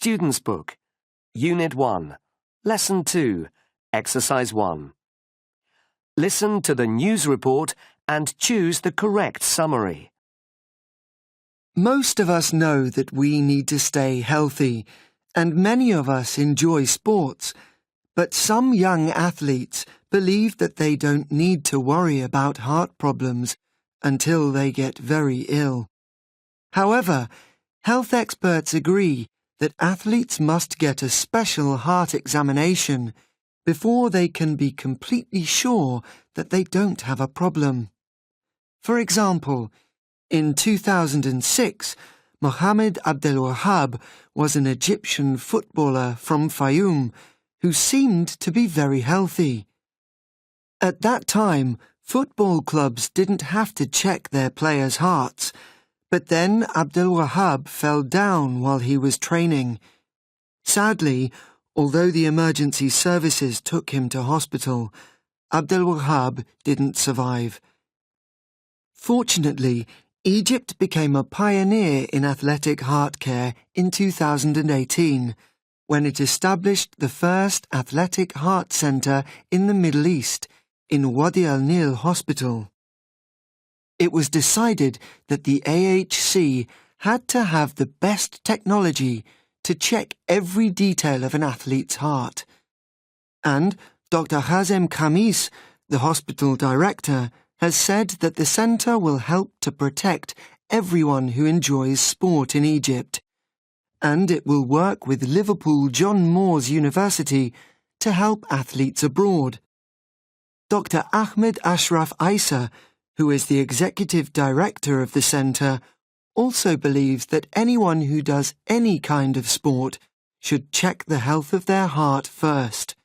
Student's Book, Unit 1, Lesson 2, Exercise 1. Listen to the news report and choose the correct summary. Most of us know that we need to stay healthy, and many of us enjoy sports, but some young athletes believe that they don't need to worry about heart problems until they get very ill. However, health experts agree that athletes must get a special heart examination before they can be completely sure that they don't have a problem. For example, in 2006, Mohammed Abdelwahab was an Egyptian footballer from Fayoum who seemed to be very healthy. At that time, football clubs didn't have to check their players' hearts, but then Abdelwahab fell down while he was training. Sadly, although the emergency services took him to hospital, Abdelwahab didn't survive. Fortunately, Egypt became a pioneer in athletic heart care in 2018, when it established the first athletic heart centre in the Middle East, in Wadi al-Nil Hospital. It was decided that the AHC had to have the best technology to check every detail of an athlete's heart. And Dr. Hazem Khamis, the hospital director, has said that the centre will help to protect everyone who enjoys sport in Egypt. And it will work with Liverpool John Moores University to help athletes abroad. Dr. Ahmed Ashraf Isa, who is the executive director of the centre, also believes that anyone who does any kind of sport should check the health of their heart first.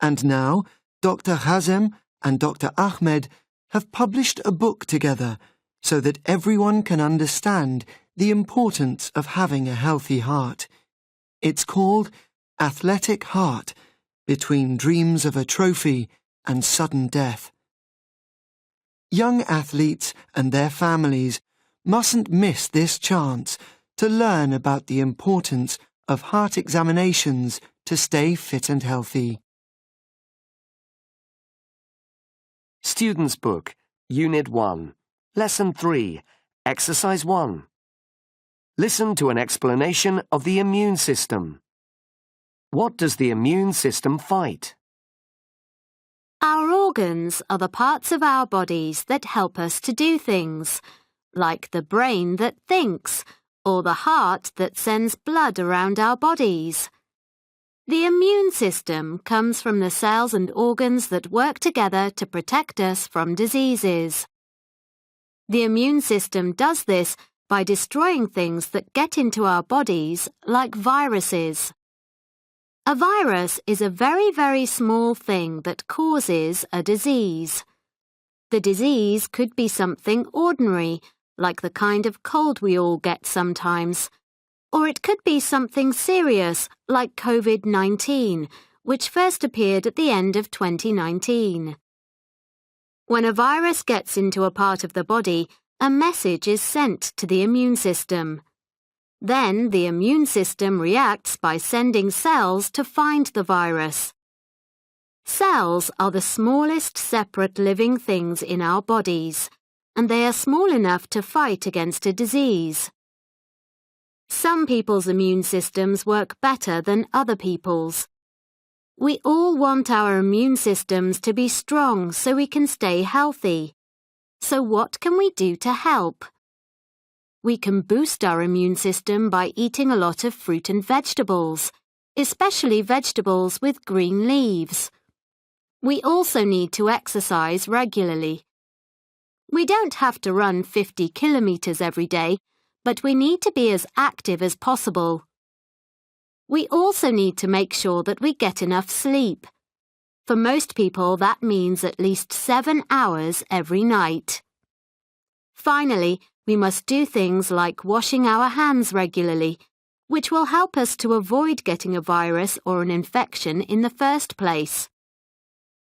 And now, Dr. Hazem and Dr. Ahmed have published a book together so that everyone can understand the importance of having a healthy heart. It's called Athletic Heart, Between Dreams of a Trophy and Sudden Death. Young athletes and their families mustn't miss this chance to learn about the importance of heart examinations to stay fit and healthy. Student's Book, Unit 1, Lesson 3, Exercise 1. Listen to an explanation of the immune system. What does the immune system fight? Our organs are the parts of our bodies that help us to do things, like the brain that thinks, or the heart that sends blood around our bodies. The immune system comes from the cells and organs that work together to protect us from diseases. The immune system does this by destroying things that get into our bodies, like viruses. A virus is a very, very small thing that causes a disease. The disease could be something ordinary, like the kind of cold we all get sometimes, or it could be something serious, like COVID-19, which first appeared at the end of 2019. When a virus gets into a part of the body, a message is sent to the immune system. Then the immune system reacts by sending cells to find the virus. Cells are the smallest separate living things in our bodies, and they are small enough to fight against a disease. Some people's immune systems work better than other people's. We all want our immune systems to be strong so we can stay healthy. So what can we do to help? We can boost our immune system by eating a lot of fruit and vegetables, especially vegetables with green leaves. We also need to exercise regularly. We don't have to run 50 kilometers every day, but we need to be as active as possible. We also need to make sure that we get enough sleep. For most people, that means at least 7 hours every night. Finally, we must do things like washing our hands regularly, which will help us to avoid getting a virus or an infection in the first place.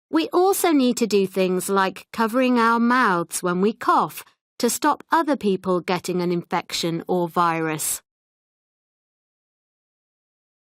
We also need to do things like covering our mouths when we cough to stop other people getting an infection or virus.